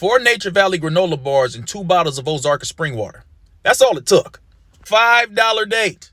4 Nature Valley granola bars and 2 bottles of Ozarka spring water. That's all it took. $5 date.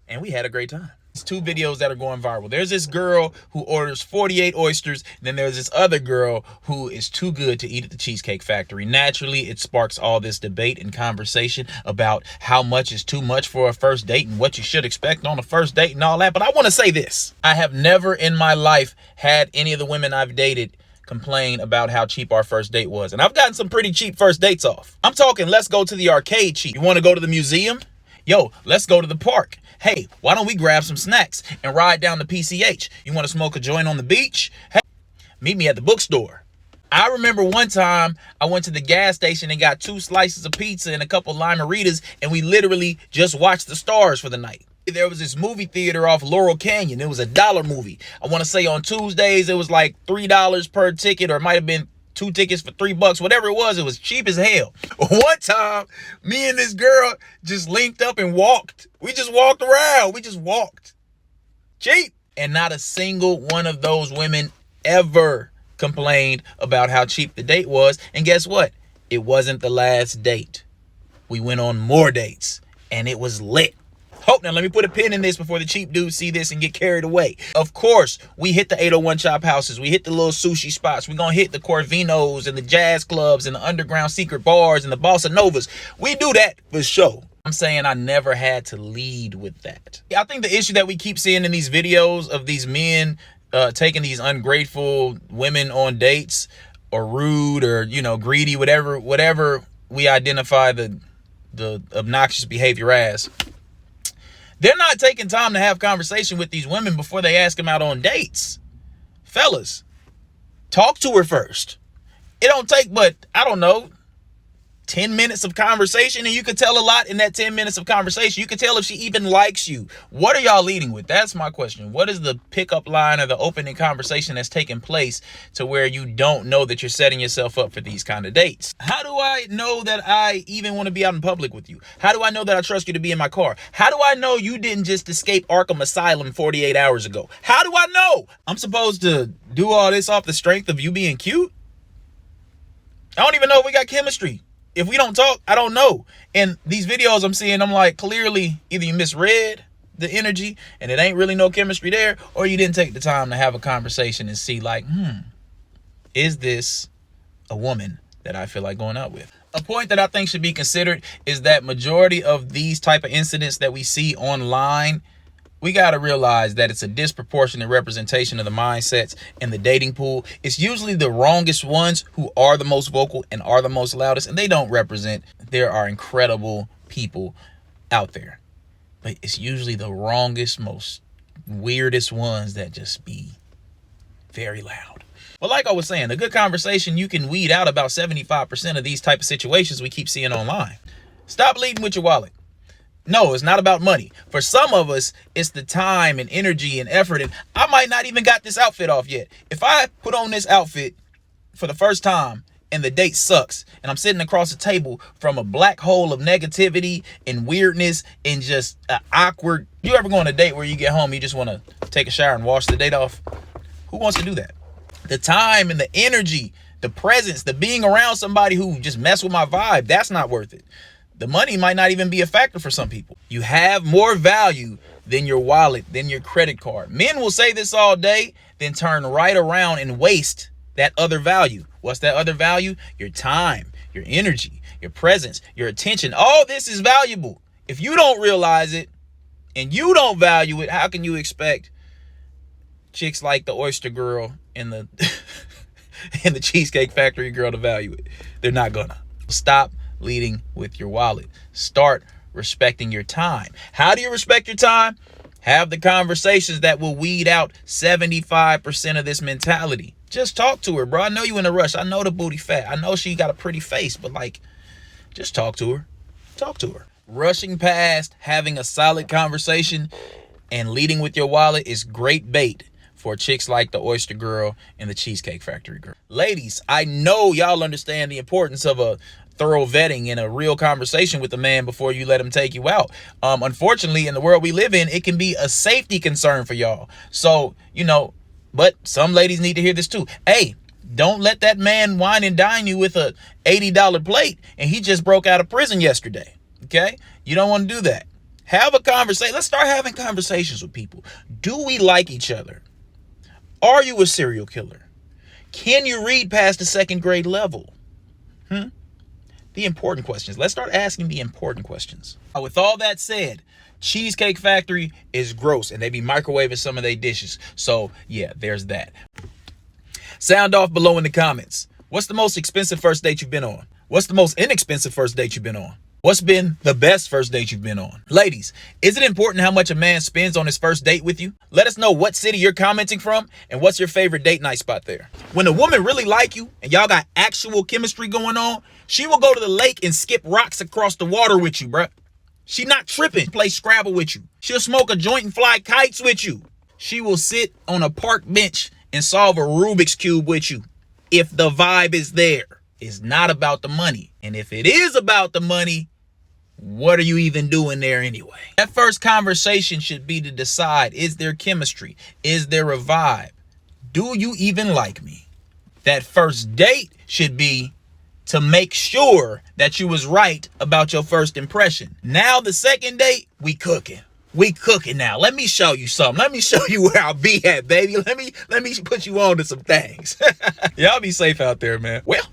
And we had a great time. It's 2 videos that are going viral. There's this girl who orders 48 oysters. And then there's this other girl who is too good to eat at the Cheesecake Factory. Naturally, it sparks all this debate and conversation about how much is too much for a first date and what you should expect on a first date and all that. But I want to say this. I have never in my life had any of the women I've dated complain about how cheap our first date was. And I've gotten some pretty cheap first dates off. I'm talking, let's go to the arcade cheap. You want to go to the museum? Yo, let's go to the park. Hey, why don't we grab some snacks and ride down to PCH? You want to smoke a joint on the beach? Hey, meet me at the bookstore. I remember one time I went to the gas station and got 2 slices of pizza and a couple limeritas, and we literally just watched the stars for the night. There was this movie theater off Laurel Canyon. It was a $1 movie. I want to say on Tuesdays, it was like $3 per ticket, or it might have been 2 tickets for $3, whatever it was cheap as hell. One time, me and this girl just linked up and walked. We just walked around. We just walked. Cheap. And not a single one of those women ever complained about how cheap the date was. And guess what? It wasn't the last date. We went on more dates, and it was lit. Now let me put a pin in this before the cheap dudes see this and get carried away. Of course, we hit the 801 Chop Houses. We hit the little sushi spots. We're going to hit the Corvinos and the jazz clubs and the underground secret bars and the Bossa Novas. We do that for sure. I'm saying I never had to lead with that. I think the issue that we keep seeing in these videos of these men taking these ungrateful women on dates, or rude, or, you know, greedy, whatever we identify the obnoxious behavior as. They're not taking time to have conversation with these women before they ask them out on dates. Fellas, talk to her first. It don't take but, I don't know, 10 minutes of conversation, and you can tell a lot in that 10 minutes of conversation. You can tell if she even likes you. What are y'all leading with? That's my question. What is the pickup line or the opening conversation that's taking place to where you don't know that you're setting yourself up for these kind of dates? How do I know that I even want to be out in public with you? How do I know that I trust you to be in my car? How do I know you didn't just escape Arkham Asylum 48 hours ago? How do I know? I'm supposed to do all this off the strength of you being cute? I don't even know if we got chemistry. If we don't talk, I don't know. And these videos I'm seeing, I'm like, clearly either you misread the energy and it ain't really no chemistry there, or you didn't take the time to have a conversation and see like, is this a woman that I feel like going out with? A point that I think should be considered is that majority of these type of incidents that we see online, we got to realize that it's a disproportionate representation of the mindsets in the dating pool. It's usually the wrongest ones who are the most vocal and are the most loudest, and they don't represent. There are incredible people out there, but it's usually the wrongest, most weirdest ones that just be very loud. Well, like I was saying, a good conversation, you can weed out about 75% of these type of situations we keep seeing online. Stop leading with your wallet. No, it's not about money. For some of us, it's the time and energy and effort. And I might not even got this outfit off yet. If I put on this outfit for the first time and the date sucks, and I'm sitting across the table from a black hole of negativity and weirdness and just awkward. You ever go on a date where you get home, you just want to take a shower and wash the date off? Who wants to do that? The time and the energy, the presence, the being around somebody who just mess with my vibe, that's not worth it. The money might not even be a factor for some people. You have more value than your wallet, than your credit card. Men will say this all day, then turn right around and waste that other value. What's that other value? Your time, your energy, your presence, your attention. All this is valuable. If you don't realize it and you don't value it, how can you expect chicks like the oyster girl and the and the Cheesecake Factory girl to value it? They're not gonna. Stop leading with your wallet. Start respecting your time. How do you respect your time? Have the conversations that will weed out 75% of this mentality. Just talk to her, bro. I know you in a rush. I know the booty fat. I know she got a pretty face, but like, just talk to her. Talk to her. Rushing past having a solid conversation and leading with your wallet is great bait for chicks like the oyster girl and the Cheesecake Factory girl. Ladies, I know y'all understand the importance of a thorough vetting and a real conversation with the man before you let him take you out. Unfortunately, in the world we live in, it can be a safety concern for y'all. So, but some ladies need to hear this too. Hey, Don't let that man wine and dine you with a $80 plate and he just broke out of prison yesterday. Okay? You don't want to do that. Have a conversation. Let's start having conversations with people. Do we like each other? Are you a serial killer? Can you read past the second grade level? The important questions. Let's start asking the important questions. With all that said, Cheesecake Factory is gross and they be microwaving some of their dishes. So yeah, there's that. Sound off below in the comments. What's the most expensive first date you've been on? What's the most inexpensive first date you've been on? What's been the best first date you've been on? Ladies, is it important how much a man spends on his first date with you? Let us know what city you're commenting from and what's your favorite date night spot there. When a woman really like you and y'all got actual chemistry going on, she will go to the lake and skip rocks across the water with you, bruh. She not tripping, play Scrabble with you. She'll smoke a joint and fly kites with you. She will sit on a park bench and solve a Rubik's Cube with you if the vibe is there. It's not about the money. And if it is about the money, what are you even doing there anyway? That first conversation should be to decide, is there chemistry? Is there a vibe? Do you even like me? That first date should be to make sure that you was right about your first impression. Now the second date, we cooking. We cooking now. Let me show you something. Let me show you where I'll be at, baby. Let me put you on to some things. Y'all be safe out there, man. Well.